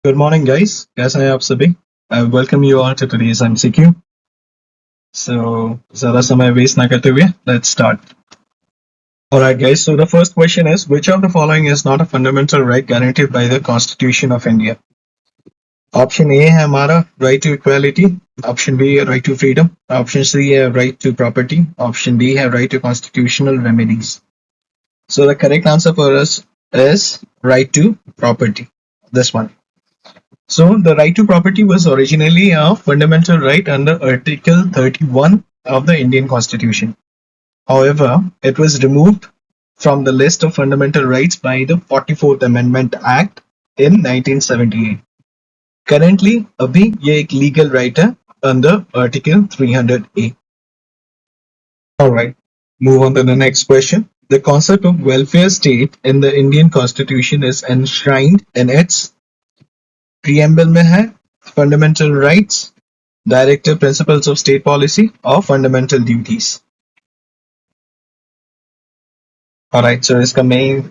Good morning, guys. कैसे हैं आप सभी? I welcome you all to today's MCQ. So, ज़्यादा समय waste ना करते हुए, let's start. Alright, guys. So the first question is, which of the following is not a fundamental right guaranteed by the Constitution of India? Option A है हमारा right to equality. Option B है right to freedom. Option C है right to property. Option D है right to constitutional remedies. So the correct answer for us is right to property. This one. So the right to property was originally a fundamental right under Article 31 of the Indian Constitution. However, it was removed from the list of fundamental rights by the 44th Amendment Act in 1978. Currently, अभी ये एक legal right है under Article 300A. Alright, move on to the next question. The concept of welfare state in the Indian Constitution is enshrined in its preamble में है fundamental rights, directive principles of state policy or fundamental duties. Alright, so इसका main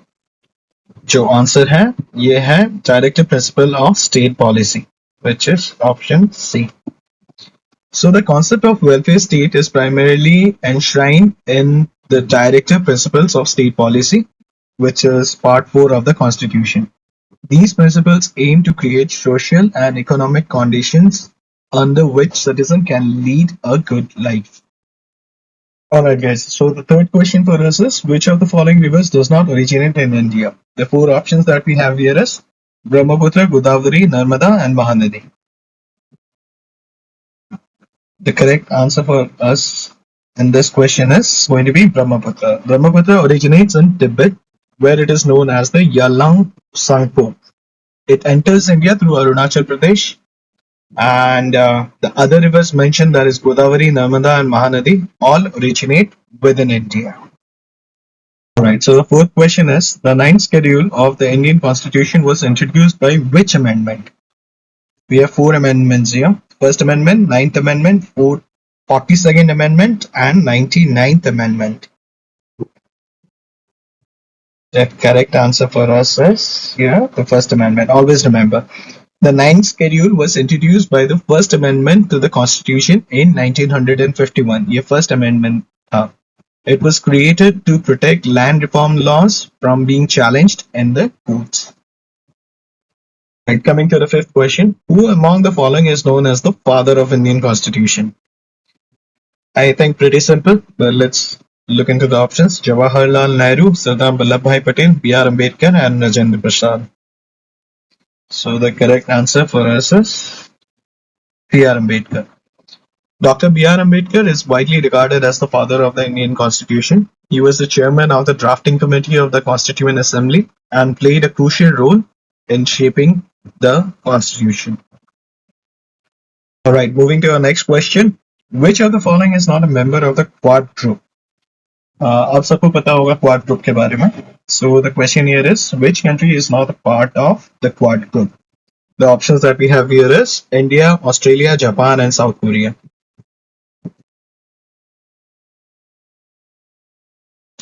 जो answer है ये है directive principle of state policy, which is option C. So the concept of welfare state is primarily enshrined in the directive principles of state policy, which is part 4 of the Constitution. These principles aim to create social and economic conditions under which citizens can lead a good life. Alright guys, so the third question for us is, which of the following rivers does not originate in India? The four options that we have here is Brahmaputra, Godavari, Narmada and Mahanadi. The correct answer for us in this question is going to be Brahmaputra. Brahmaputra originates in Tibet, where it is known as the Yalang Sangpo. It enters India through Arunachal Pradesh, and the other rivers mentioned, that is Godavari, Narmada and Mahanadi, all originate within India. Alright, so the fourth question is, the ninth schedule of the Indian Constitution was introduced by which amendment? We have four amendments here. First Amendment, Ninth Amendment, 42nd Amendment and 99th Amendment. The correct answer for us is here, the First Amendment. Always remember. The ninth schedule was introduced by the First Amendment to the Constitution in 1951. Your First Amendment. It was created to protect land reform laws from being challenged in the courts. Right, coming to the fifth question, who among the following is known as the father of Indian Constitution? I think pretty simple, but let's look into the options. Jawaharlal Nehru, Sardar Vallabhbhai Patel, B.R. Ambedkar and Rajendra Prasad. So the correct answer for us is B.R. Ambedkar. Dr. B.R. Ambedkar is widely regarded as the father of the Indian Constitution. He was the chairman of the drafting committee of the Constituent Assembly and played a crucial role in shaping the Constitution. Alright, moving to our next question. Which of the following is not a member of the Quad group? आप सबको पता होगा Quad group के बारे में. So the question here is, which country is not a part of the Quad group? The options that we have here is India, Australia, Japan and South Korea.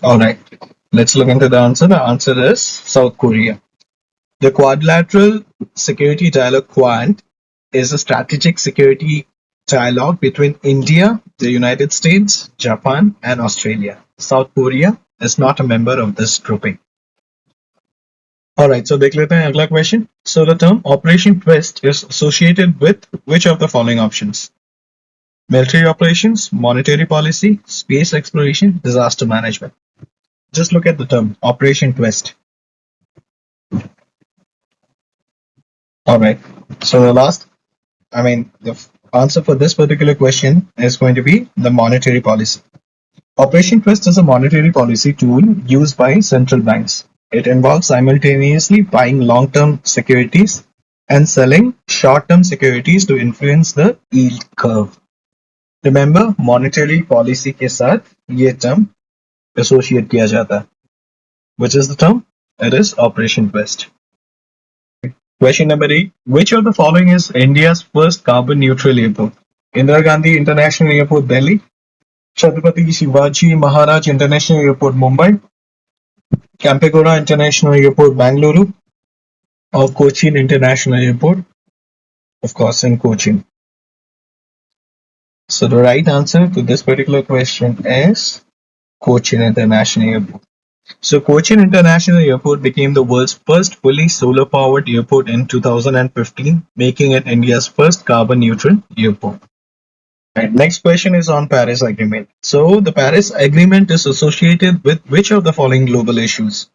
Alright, let's look into the answer. The answer is South Korea. The Quadrilateral Security Dialogue Quad is a strategic security dialogue between India, the United States, Japan and Australia. South Korea is not a member of this grouping. Alright, so देख लेते हैं अगला question. So the term Operation Twist is associated with which of the following options? Military operations, monetary policy, space exploration, disaster management. Just look at the term Operation Twist. Alright, so the answer for this particular question is going to be the monetary policy. Operation Twist is a monetary policy tool used by central banks. It involves simultaneously buying long-term securities and selling short-term securities to influence the yield curve. Remember, monetary policy के साथ ये term associate किया जाता है. Which is the term? It is Operation Twist. Question number 8. Which of the following is India's first carbon neutral airport? Indira Gandhi International Airport, Delhi. Chhatrapati Shivaji Maharaj International Airport, Mumbai. Kampegowda International Airport, Bangalore. or Cochin International Airport? Of course, in Cochin. So the right answer to this particular question is Cochin International Airport. So Cochin International Airport became the world's first fully solar-powered airport in 2015, making it India's first carbon-neutral airport. Right, next question is on Paris Agreement. So the Paris Agreement is associated with which of the following global issues?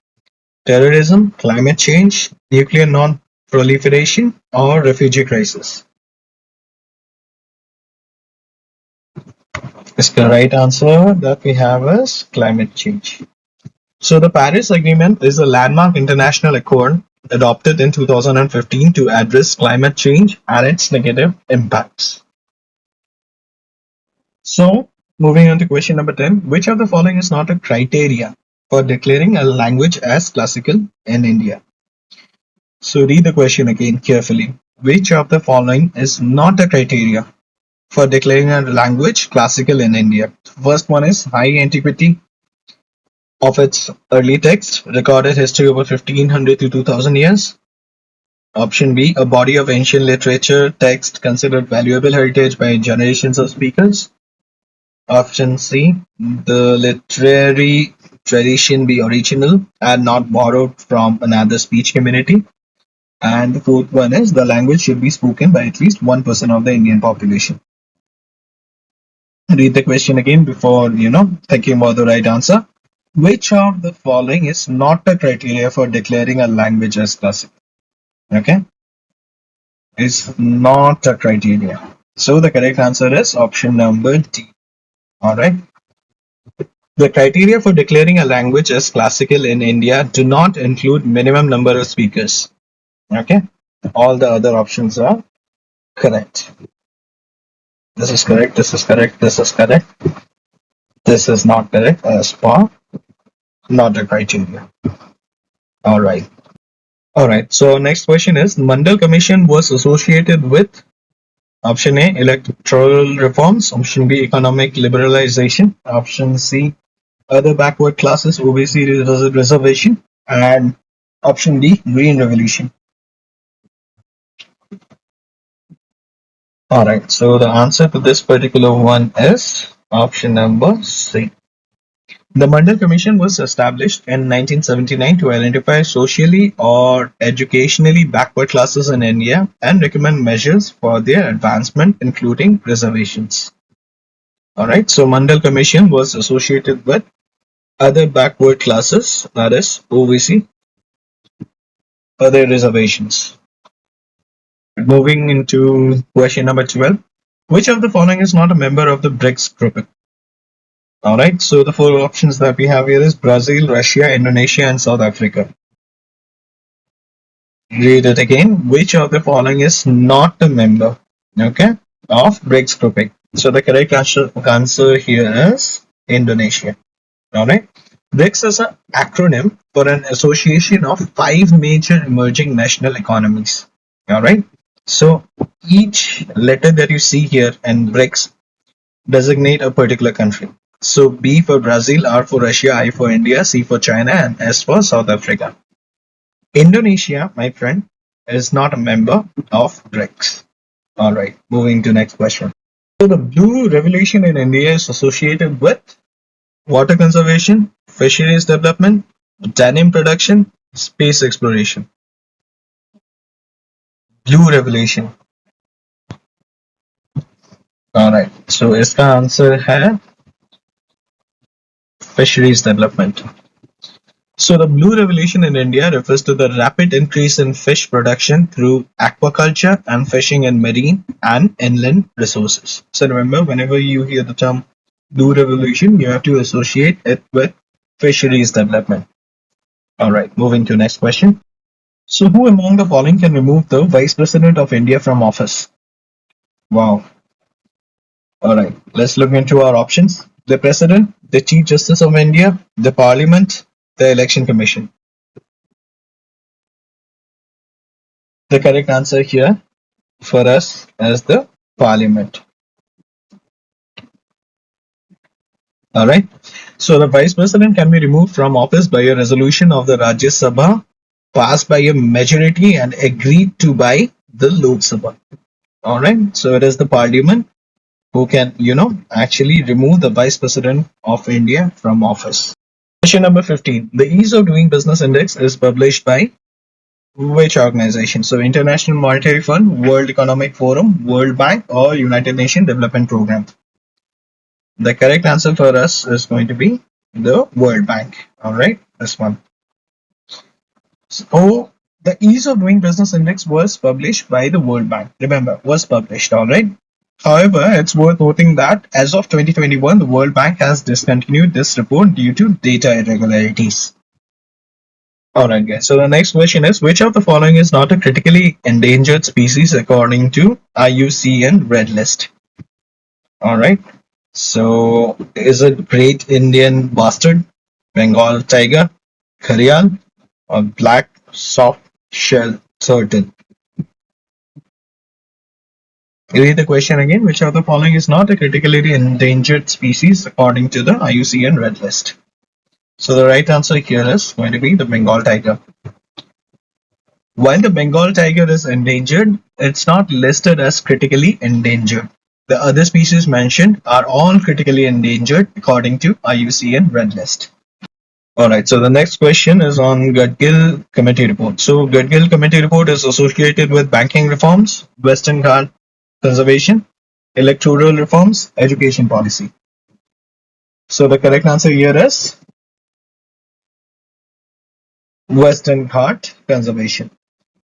Terrorism, climate change, nuclear non-proliferation, or refugee crisis? Is the right answer that we have is climate change. So the Paris Agreement is a landmark international accord adopted in 2015 to address climate change and its negative impacts. So moving on to question number 10, which of the following is not a criteria for declaring a language as classical in India? So read the question again carefully. Which of the following is not a criteria for declaring a language classical in India? First one is high antiquity of its early text, recorded history over 1500 to 2000 years. Option B, a body of ancient literature text considered valuable heritage by generations of speakers. Option C, the literary tradition be original and not borrowed from another speech community. And the fourth one is the language should be spoken by at least 1% of the Indian population. Read the question again before, thinking about the right answer. Which of the following is not a criteria for declaring a language as classical? Okay, is not a criteria. So the correct answer is option number D. All right. The criteria for declaring a language as classical in India do not include minimum number of speakers. Okay, all the other options are correct. This is correct. This is correct. This is correct. This is not correct as per not a criteria. All right. All right. So next question is Mandal Commission was associated with option A electoral reforms, option B economic liberalization, option C other backward classes OBC reservation, and option D Green Revolution. All right. So the answer to this particular one is option number C. The Mandal Commission was established in 1979 to identify socially or educationally backward classes in India and recommend measures for their advancement, including reservations. Alright, so Mandal Commission was associated with other backward classes, that is OBC, other reservations. Moving into question number 12. Which of the following is not a member of the BRICS group? Alright, so the four options that we have here is Brazil, Russia, Indonesia, and South Africa. Read it again. Which of the following is not a member, okay, of BRICS grouping? So the correct answer here is Indonesia. Alright. BRICS is an acronym for an association of 5 major emerging national economies. Alright. So each letter that you see here in BRICS designate a particular country. So B for Brazil, R for Russia, I for India, C for China, and S for South Africa. Indonesia, my friend, is not a member of BRICS. Alright, moving to next question. So the blue revolution in India is associated with water conservation, fisheries development, denim production, space exploration. Blue revolution. Alright, so इसका answer है fisheries development. So the blue revolution in India refers to the rapid increase in fish production through aquaculture and fishing in marine and inland resources. So remember, whenever you hear the term blue revolution, you have to associate it with fisheries development. Alright, moving to next question. So who among the following can remove the Vice President of India from office? Wow. Alright, let's look into our options. The President, the Chief Justice of India, the Parliament, the Election Commission. The correct answer here for us is the Parliament. Alright, so the Vice President can be removed from office by a resolution of the Rajya Sabha passed by a majority and agreed to by the Lok Sabha. All right. So it is the parliament who can, actually remove the vice president of India from office. Question number 15. The Ease of Doing Business Index is published by which organization? So International Monetary Fund, World Economic Forum, World Bank, or United Nations Development Program? The correct answer for us is going to be the World Bank. All right, this one. So the Ease of Doing Business Index was published by the World Bank. Remember, was published. All right. However, it's worth noting that as of 2021, the World Bank has discontinued this report due to data irregularities. Alright guys, so the next question is, which of the following is not a critically endangered species according to IUCN Red List? Alright, so is it Great Indian Bastard, Bengal Tiger, Gharial, or Black Soft Shell Turtle? Read the question again. Which of the following is not a critically endangered species according to the IUCN Red List? So the right answer here is going to be the Bengal tiger. While the Bengal tiger is endangered, it's not listed as critically endangered. The other species mentioned are all critically endangered according to IUCN Red List. Alright, so the next question is on Gadgil Committee Report. So Gadgil Committee Report is associated with banking reforms, Western Ghat conservation, electoral reforms, education policy. So the correct answer here is Western Ghat conservation.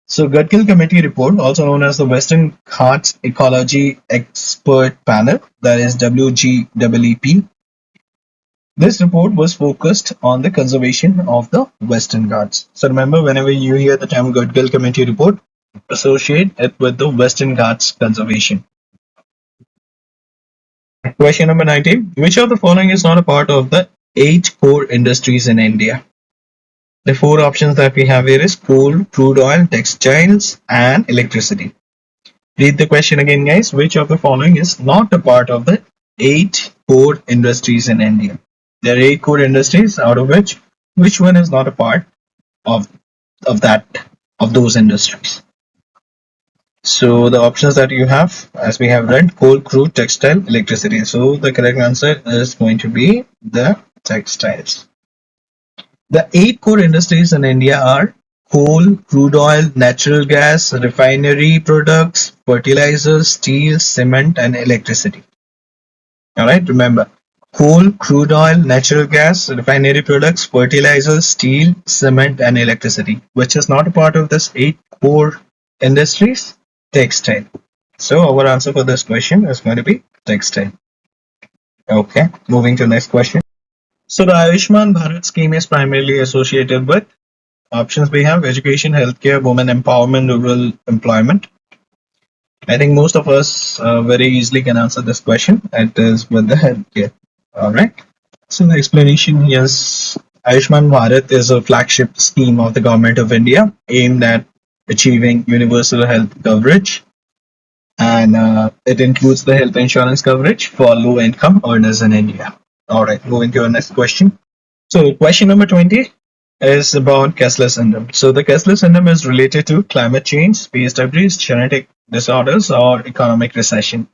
So Gadgil Committee Report, also known as the Western Ghats Ecology Expert Panel, that is WGEEP. This report was focused on the conservation of the Western Ghats. So remember, whenever you hear the term Gadgil Committee Report, associate it with the Western Ghats conservation. Question number 19. Which of the following is not a part of the 8 core industries in India? The 4 options that we have here is coal, crude oil, textiles, and electricity. Read the question again, guys. Which of the following is not a part of the 8 core industries in India? There are 8 core industries, out of which one is not a part of those industries? So the options that you have, as we have read, coal, crude, textile, electricity. So the correct answer is going to be the textiles. The 8 core industries in India are coal, crude oil, natural gas, refinery products, fertilizers, steel, cement, and electricity. Alright, remember, coal, crude oil, natural gas, refinery products, fertilizers, steel, cement, and electricity. Which is not a part of this 8 core industries? Textile. So our answer for this question is going to be textile. Okay, moving to the next question. So the Ayushman Bharat scheme is primarily associated with options we have: education, healthcare, women empowerment, rural employment. I think most of us very easily can answer this question. It is with the healthcare. Alright. So the explanation here is Ayushman Bharat is a flagship scheme of the government of India aimed at achieving universal health coverage, and it includes the health insurance coverage for low income earners in India. Alright, moving to our next question. So question number 20 is about Kessler syndrome. So the Kessler syndrome is related to climate change, space debris, genetic disorders, or economic recession.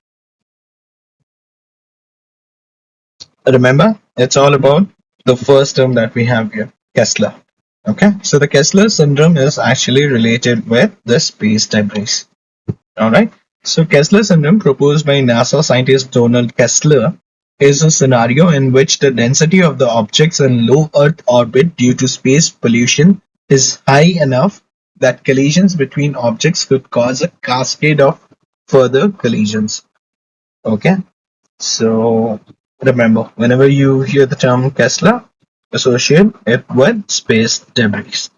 Remember, it's all about the first term that we have here, Kessler. Okay, so the Kessler syndrome is actually related with the space debris. Alright, so Kessler syndrome, proposed by NASA scientist Donald Kessler, is a scenario in which the density of the objects in low Earth orbit due to space pollution is high enough that collisions between objects could cause a cascade of further collisions. Okay, so remember, whenever you hear the term Kessler, associate it with space debris.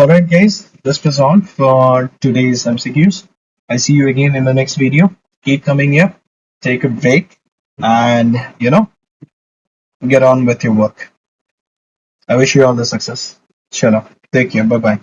Alright guys, this was all for today's MCQs. I see you again in the next video. Keep coming here, take a break, and get on with your work. I wish you all the success. Chalo, take care, bye bye.